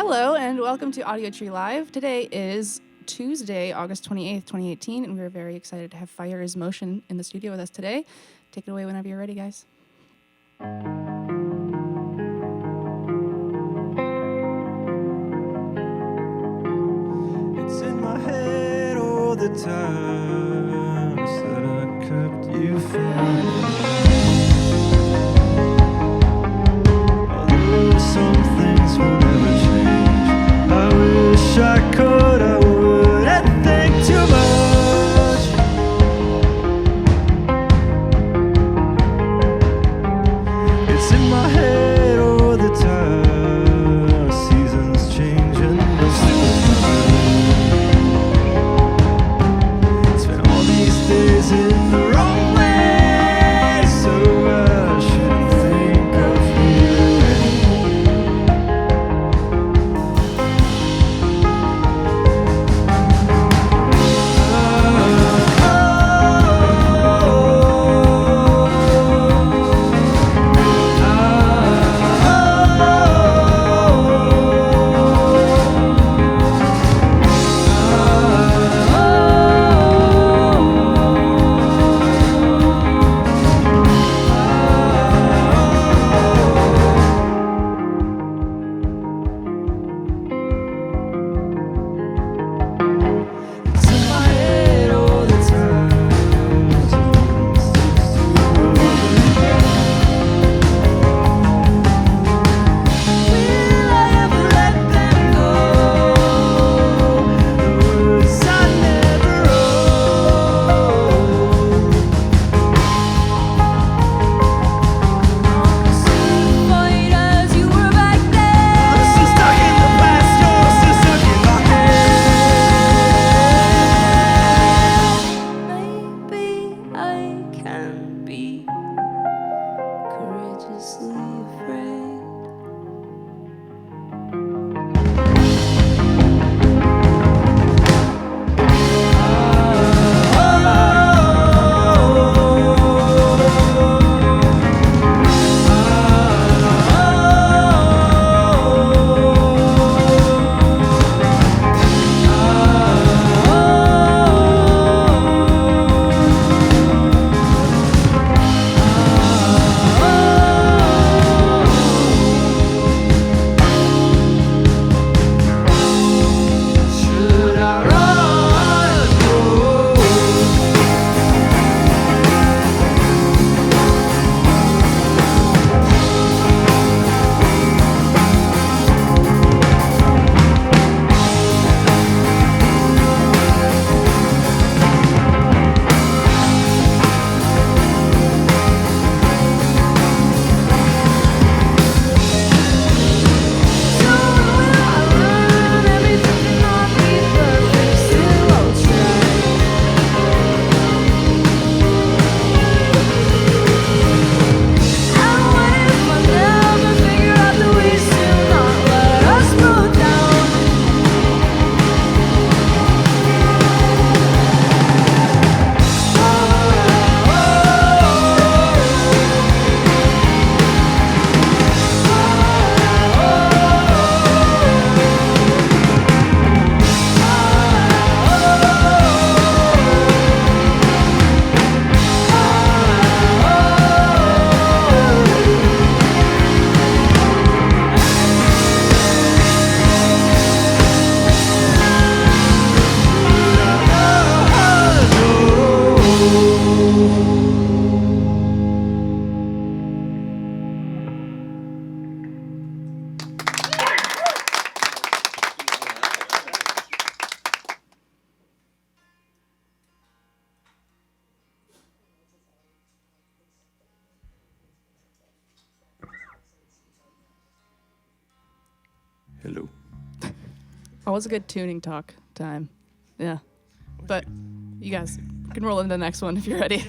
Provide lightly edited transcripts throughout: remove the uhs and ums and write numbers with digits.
Hello and welcome to Audiotree Live. Today is Tuesday, August 28th, 2018, and we're very excited to have Fire is Motion in the studio with us today. Take it away whenever you're ready, guys. It's in my head all the time that I kept you from. Although some things will never change, I wish I could, I wouldn't think too much. It's in my head all the time. Seasons change and I'm still spent all these days in the wrong way, so I shouldn't think of you Hello. Always a good tuning talk time. Yeah. But you guys can roll into the next one if you're ready.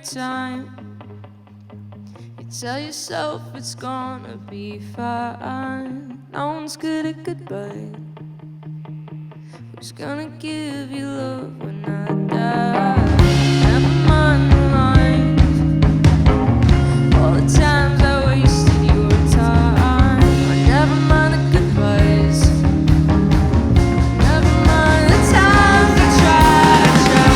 time. You tell yourself it's gonna be fine. No one's good at goodbye. Who's gonna give you love when I die? Never mind the lines, all the times I wasted your time. Never mind the goodbyes. Never mind the times I tried.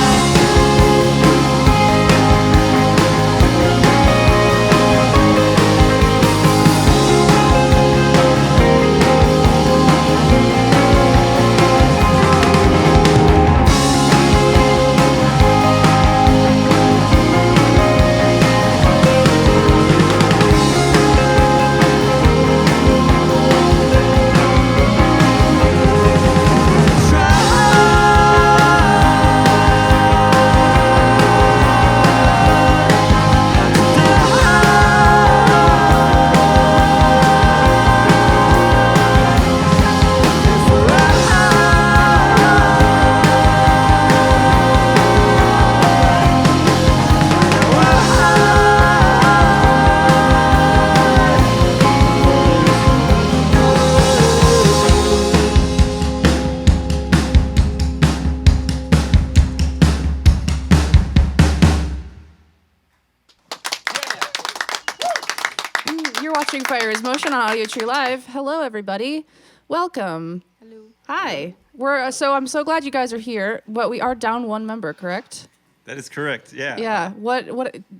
You're watching Fire is Motion on Audiotree Live. Hello, everybody. Welcome. Hello. Hi. I'm so glad you guys are here, but we are down one member, correct? That is correct. Yeah. Yeah. What?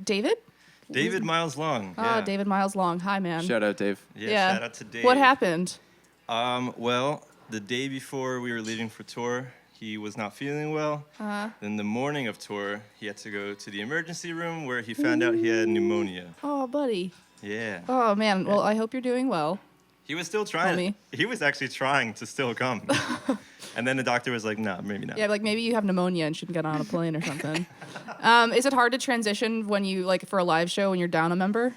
David? David Miles Long. Oh, Yeah. David Miles Long. Hi, man. Shout out, Dave. Yeah. Shout out to Dave. What happened? Well, the day before we were leaving for tour, he was not feeling well. Then the morning of tour, he had to go to the emergency room where he found out he had pneumonia. Oh, buddy. Yeah. Oh, man. Well, I hope you're doing well. He was still trying. Homie. He was actually trying to still come. And then the doctor was like, no, maybe not. Yeah, like maybe you have pneumonia and shouldn't get on a plane or something. Is it hard to transition when you, like, for a live show when you're down a member?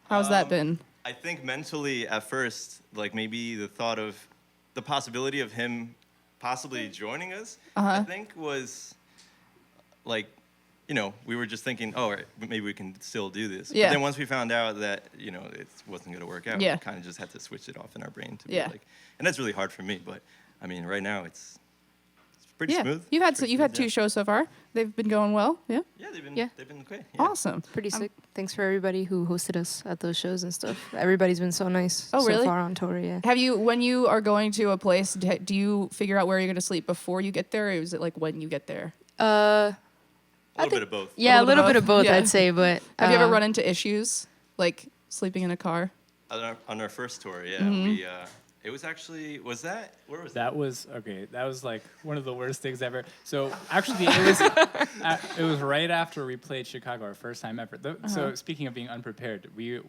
How's that been? I think mentally at first, like maybe the thought of the possibility of him possibly joining us, I think was like, you know, we were just thinking, oh, right, maybe we can still do this. Yeah. But then once we found out that, you know, it wasn't going to work out, Yeah. we kind of just had to switch it off in our brain to be Yeah. like, and that's really hard for me, but I mean, right now it's pretty Yeah. smooth. You've had Pretty you've had smooth, two shows so far. They've been going well. Yeah. Yeah, they've been Yeah. great. Yeah. Awesome. Pretty sick. Thanks for everybody who hosted us at those shows and stuff. Everybody's been so nice Oh, really? so far on tour, yeah. Have you, when you are going to a place, do you figure out where you're going to sleep before you get there, or is it like when you get there? A little bit of both. Yeah, a little bit of both, Yeah. I'd say, but... Have you ever run into issues, like sleeping in a car? On our first tour, yeah, Mm-hmm. it was actually, where was that? That was okay. That was like one of the worst things ever. So actually, it was right after we played Chicago, our first time ever. So speaking of being unprepared, we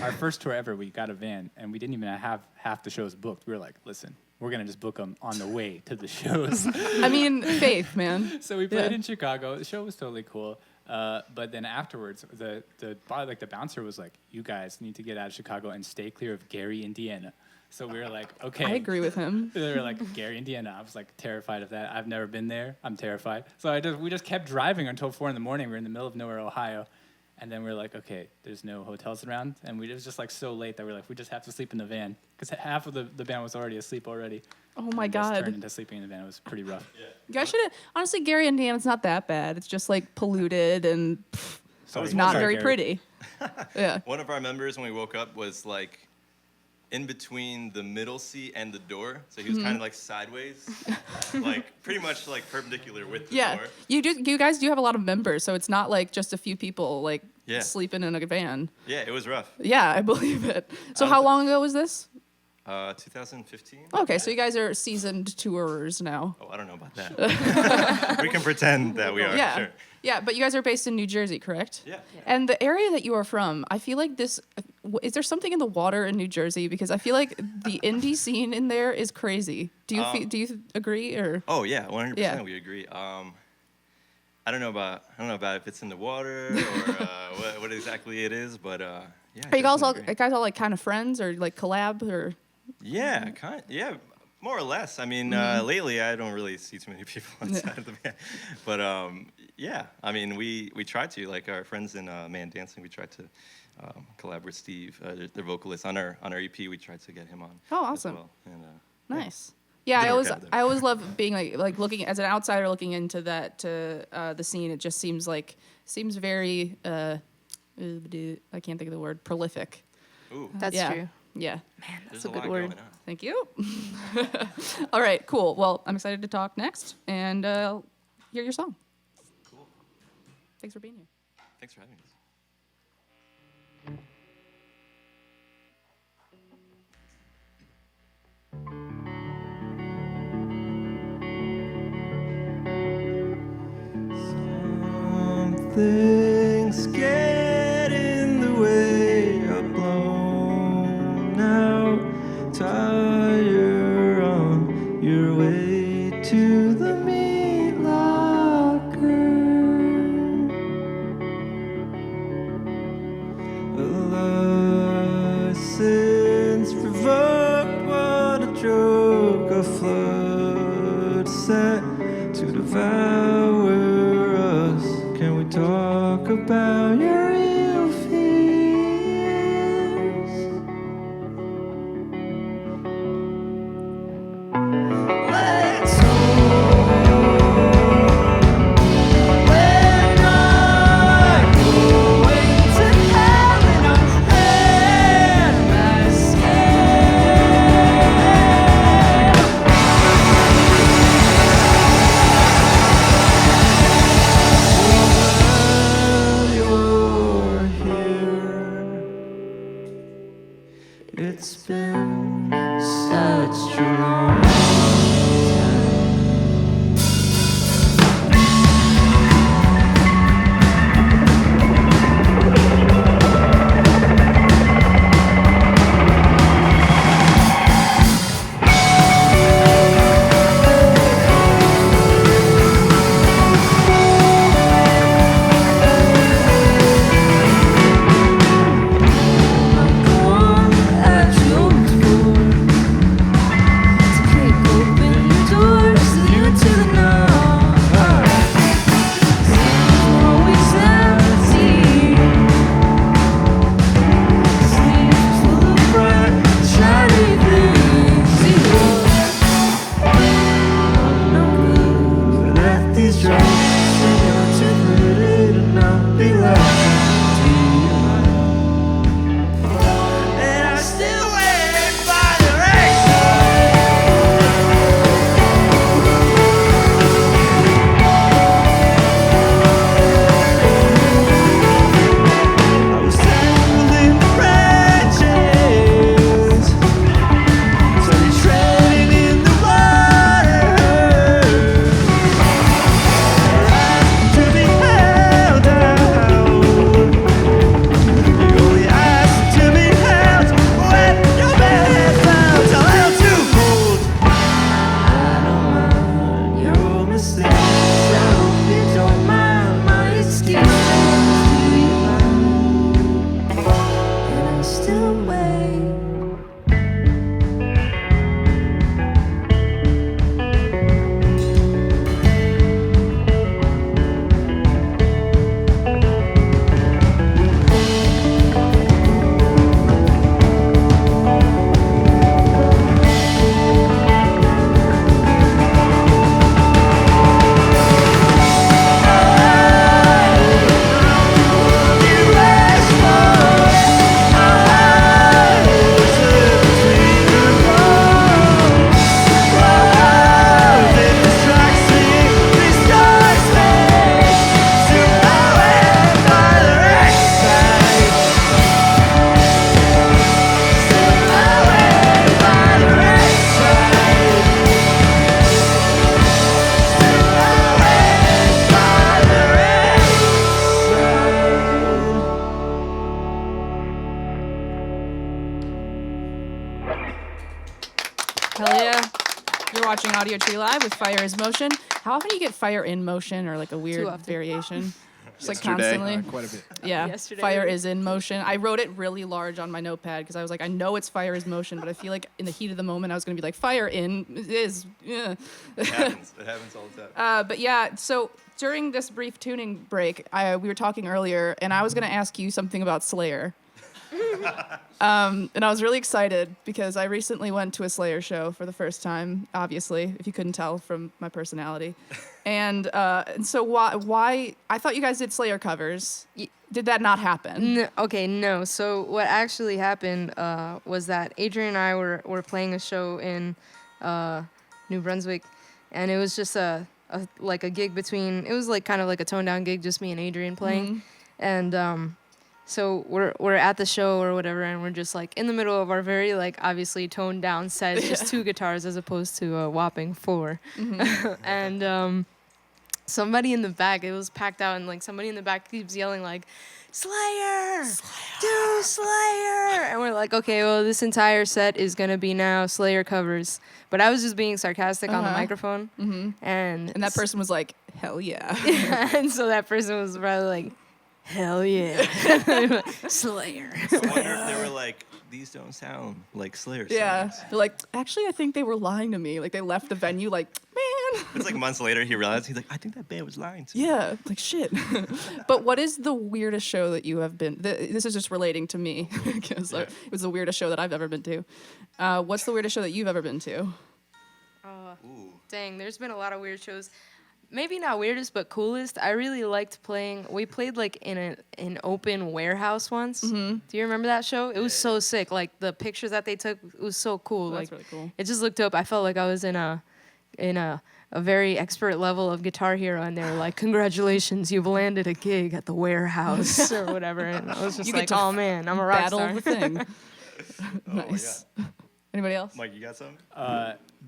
our first tour ever, we got a van and we didn't even have half the shows booked. We were like, listen, we're gonna just book them on the way to the shows. I mean, faith, man. So we played Yeah. in Chicago. The show was totally cool. But then afterwards, the bouncer was like, "You guys need to get out of Chicago and stay clear of Gary, Indiana." So we were like, "Okay." I agree with him. They were like, "Gary, Indiana." I was like terrified of that. I've never been there. I'm terrified. So we just kept driving until 4 a.m. We were in the middle of nowhere, Ohio. And then we were like, okay, there's no hotels around. And it was just like so late that we were like, we just have to sleep in the van. Because half of the band was already asleep already. Oh my And just God. turned into sleeping in the van. It was pretty rough. You guys should have, honestly, Gary, Indiana's not that bad. It's just like polluted and Sorry, not sorry, very Gary. pretty. Yeah. One of our members, when we woke up, was like in between the middle seat and the door, so he was kind of like sideways, like pretty much like perpendicular with the Yeah. door. You guys do have a lot of members, so it's not like just a few people like Yeah. sleeping in a van. Yeah, it was rough. Yeah, I believe it. So how long ago was this? 2015. Okay, so you guys are seasoned tourers now. Oh, I don't know about that. We can pretend that we are. Yeah. Sure. Yeah, but you guys are based in New Jersey, correct? Yeah. And the area that you are from, I feel like is there something in the water in New Jersey? Because I feel like the indie scene in there is crazy. Do you agree or? Oh yeah, 100%. Yeah. We agree. I don't know about if it's in the water or what exactly it is, but yeah. Are you guys all definitely agree. like kind of friends or like collab or? Yeah, yeah. More or less. I mean, lately I don't really see too many people outside of the band. But yeah, I mean, we tried to, like our friends in Man Dancing, we tried to collab with Steve, their vocalist, on our EP. We tried to get him on. Oh, as awesome. well. And, Nice. Yeah, Didn't work out, though. I always love being like looking as an outsider looking into that the scene. It just seems very I can't think of the word, prolific. Ooh, That's Yeah. true. Yeah. Man, there's that's a lot good word. going on. Thank you. All right, cool. Well, I'm excited to talk next and hear your song. Cool. Thanks for being here. Thanks for having us. Some things get in the way of blown out tire on your way to the meat locker. A license revoked, what a joke, a flood set to devour us. Can we talk about your real fears? Let's we're not going to heaven on my you're here. It's been such a long time. Gone at your door. Kick open the doors, lead to the night. Always empty. Sleep full of bright, shiny things. I'm no good at these jobs, and you're too pretty to not be loved. Do you mind? And I still wait by the I was tangled in branches, slowly treading in the water. To be held down, you only ask to be held when your bed sounds a little too cold. I don't mind your mistakes, I hope you don't mind my excuses. Do you mind? And I still wait. Hell yeah. You're watching Audiotree Live with Fire is Motion. How often do you get Fire in Motion or like a weird often. variation? Just like Yesterday. constantly. Quite a bit. Yeah, Yesterday. fire is in motion. I wrote it really large on my notepad because I was like, I know it's fire is motion, but I feel like in the heat of the moment, I was going to be like, fire in is. Yeah. It happens. It happens all the time. But yeah, so during this brief tuning break, we were talking earlier, and I was going to ask you something about Slayer. And I was really excited because I recently went to a Slayer show for the first time, obviously, if you couldn't tell from my personality. And so why I thought you guys did Slayer covers. Did that not happen? No. So what actually happened was that Adrian and I were playing a show in New Brunswick, and it was just a gig between. It was like kind of like a toned down gig, just me and Adrian playing, and so we're at the show or whatever, and we're just like in the middle of our very like obviously toned down set, it's just 2 guitars as opposed to a whopping 4, and somebody in the back, it was packed out, and like somebody in the back keeps yelling like, Slayer! Do Slayer! And we're like, okay, well, this entire set is gonna be now Slayer covers. But I was just being sarcastic on the microphone. And that person was like, hell yeah. and so that person was probably like, hell yeah. Slayer. I wonder if they were like, these don't sound like Slayer songs. Yeah. They're like, actually, I think they were lying to me. Like, they left the venue like, man. It's like months later, he realized, he's like, I think that band was lying to me. Yeah, like shit. But what is the weirdest show that you have been? This is just relating to me because it was the weirdest show that I've ever been to. What's the weirdest show that you've ever been to? Ooh. Dang, there's been a lot of weird shows. Maybe not weirdest, but coolest. I really liked playing. We played like in an open warehouse once. Do you remember that show? It was so sick. Like the pictures that they took, it was so cool. That's like really cool. It just looked up. I felt like I was in a very expert level of Guitar Hero, and they were like, "Congratulations, you've landed a gig at the warehouse or whatever." And I was just You get like, to "Oh man, I'm a rock Battle star." the thing. Oh my Nice. God. Anybody else? Mike, you got something?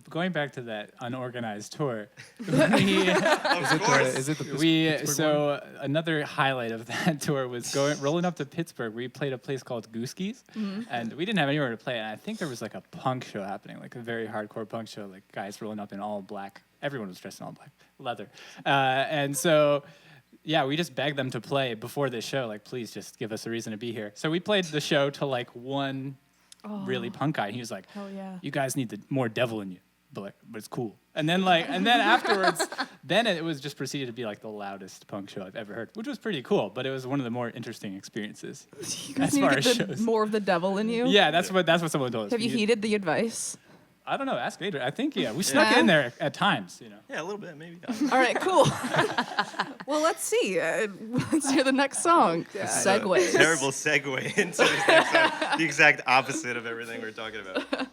Going back to that unorganized tour, Of course. Is it the Pittsburgh so another highlight of that tour was rolling up to Pittsburgh. We played a place called Gooskie's, and we didn't have anywhere to play. And I think there was like a punk show happening, like a very hardcore punk show, like guys rolling up in all black. Everyone was dressed in all black leather, and so. Yeah, we just begged them to play before this show. Like, please just give us a reason to be here. So we played the show to like one really punk guy. He was like, Hell yeah. "You guys need more devil in you," but it's cool. And then afterwards, then it was just proceeded to be like the loudest punk show I've ever heard, which was pretty cool. But it was one of the more interesting experiences. You guys as need far to as get shows. more of the devil in you. Yeah, that's what someone told us. Have you heeded the advice? I don't know. Ask Adrian. I think we snuck in there at times. You know. Yeah, a little bit, maybe. All right, cool. Well, let's see. Let's hear the next song. Segways. Terrible segue into this next song. The exact opposite of everything we're talking about.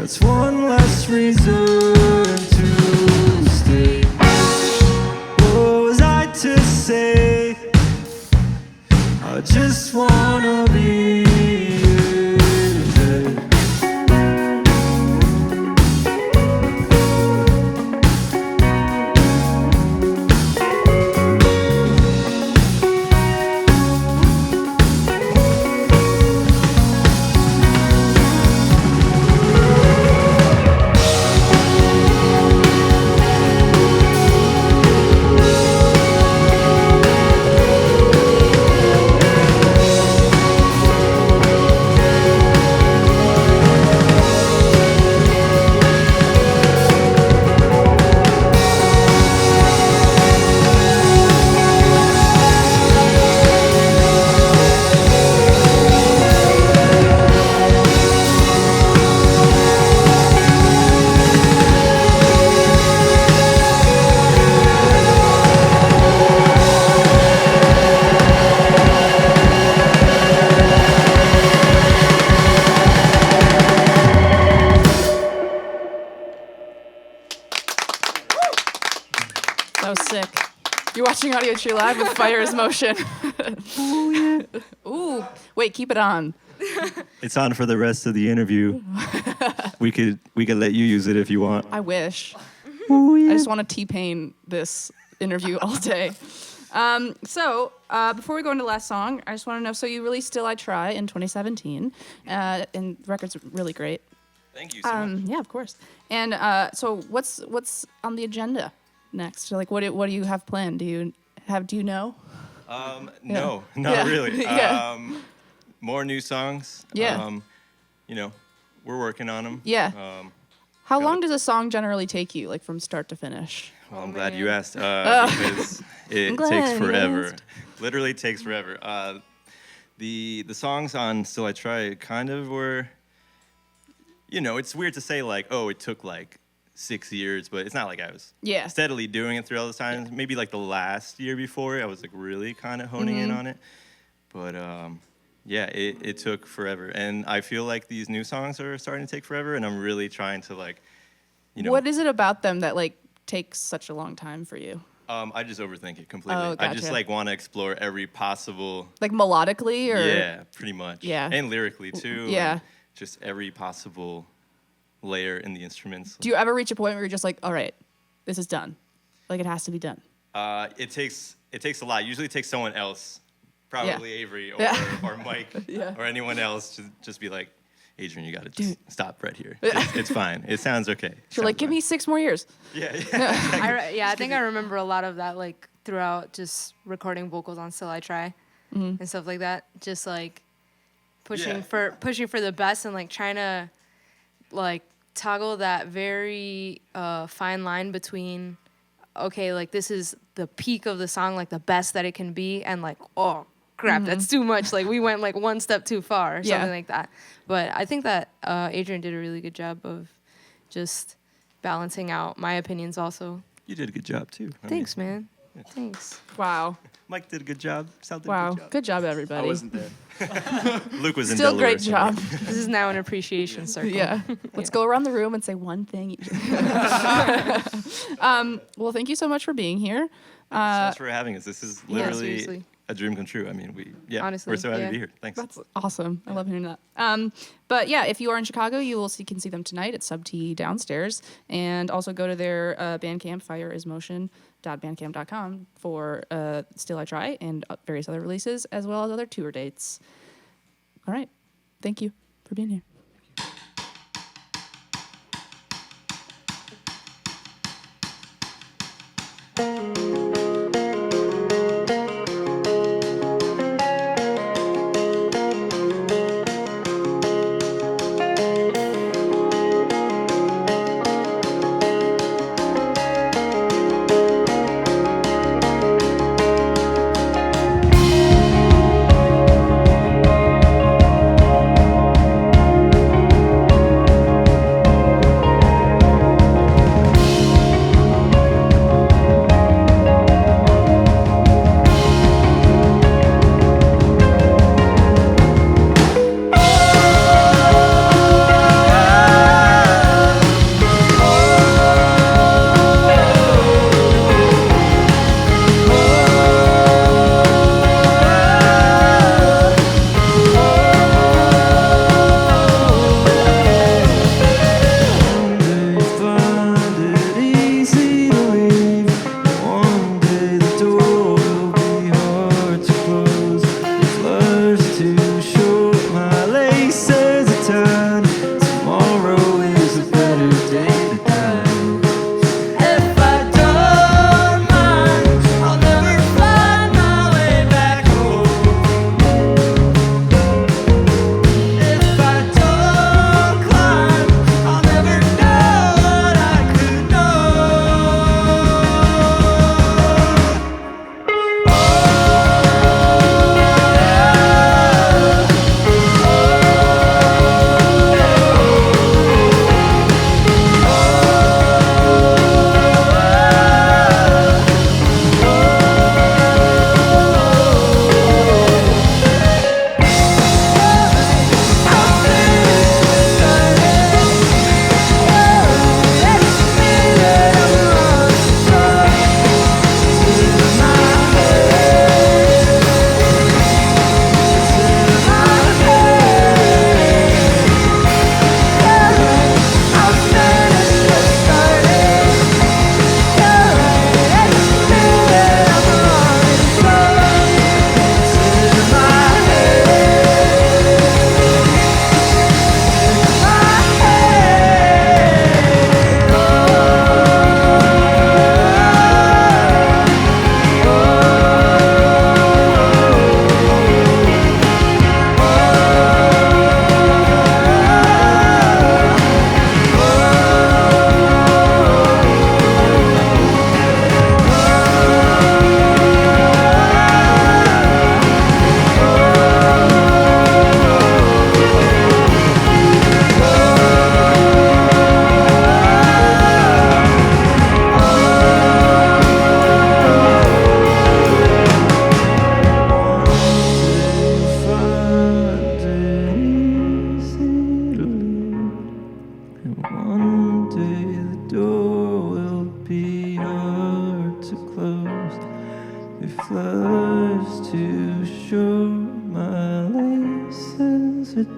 That's one less reason to stay. What was I to say? I just wanna be here today. That was sick. You're watching Audiotree Live with Fire is Motion. Ooh, wait, keep it on. It's on for the rest of the interview. we could let you use it if you want. I wish. I just want to T-Pain this interview all day. Before we go into the last song, I just want to know, so you released Still I Try in 2017, and the record's really great. Thank you so much. Yeah, of course. And so what's on the agenda next? Like, what do you have planned? Do you know? No, not really. Yeah. More new songs. Yeah. We're working on them. Yeah. How got long it. does a song generally take you, like from start to finish? Well, I'm glad you asked because it glad takes you forever. asked. Literally takes forever. The songs on Still I Try kind of were, it's weird to say like, oh, it took like 6 years, but it's not like I was Yeah. steadily doing it through all this time. Maybe like the last year before, I was like really kind of honing in on it. But yeah, it took forever. And I feel like these new songs are starting to take forever, and I'm really trying to like, What is it about them that like takes such a long time for you? I just overthink it completely. Oh, I just gotcha. like want to explore every possible. Like melodically, or Yeah, pretty much. Yeah. And lyrically too. Yeah. and just every possible layer in the instruments. do you ever reach a point where you're just like, all right, this is done, like it has to be done? It takes a lot. Usually it takes someone else, probably Avery or, Yeah. or Mike Yeah. or anyone else to just be like, Adrian, you got to just stop right here. It's fine. It sounds okay. You're like, give me 6 more years. Yeah. I think I remember a lot of that, like throughout just recording vocals on Still I Try and stuff like that. Just like pushing for the best and like trying to like toggle that very fine line between okay, like this is the peak of the song, like the best that it can be, and like, oh crap, that's too much. Like we went like one step too far, or Yeah. something like that. But I think that Adrian did a really good job of just balancing out my opinions also. You did a good job too. I mean, Thanks, man. Thanks. Wow. Mike did a good job. Sal did Wow. a good job. Good job, everybody. I wasn't there. Luke was in Still Delaware. great job. This is now an appreciation circle. Yeah. Let's go around the room and say one thing. Well, thank you so much for being here. Thanks for having us. This is Yeah, literally seriously. a dream come true. I mean, Honestly, we're so happy yeah. to be here. Thanks. That's awesome. I love hearing that. But yeah, if you are in Chicago, you can see them tonight at Sub T downstairs, and also go to their Bandcamp, fireismotion.bandcamp.com for Still I Try and various other releases, as well as other tour dates. All right. Thank you for being here.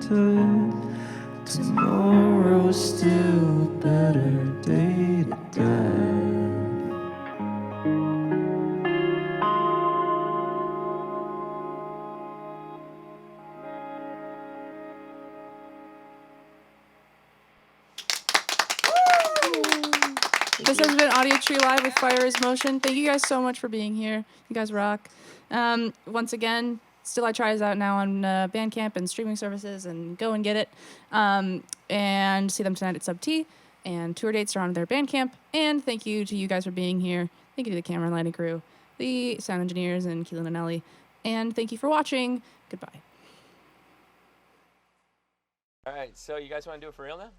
time. Tomorrow's still a better day to die. This has been Audiotree Live with Fire is Motion. Thank you guys so much for being here. You guys rock. Once again, Still I Try is out now on Bandcamp and streaming services, and go and get it. And see them tonight at Sub T. And tour dates are on their Bandcamp. And thank you to you guys for being here. Thank you to the camera and lighting crew, the sound engineers, and Keelan and Ellie. And thank you for watching. Goodbye. All right, so you guys want to do it for real now?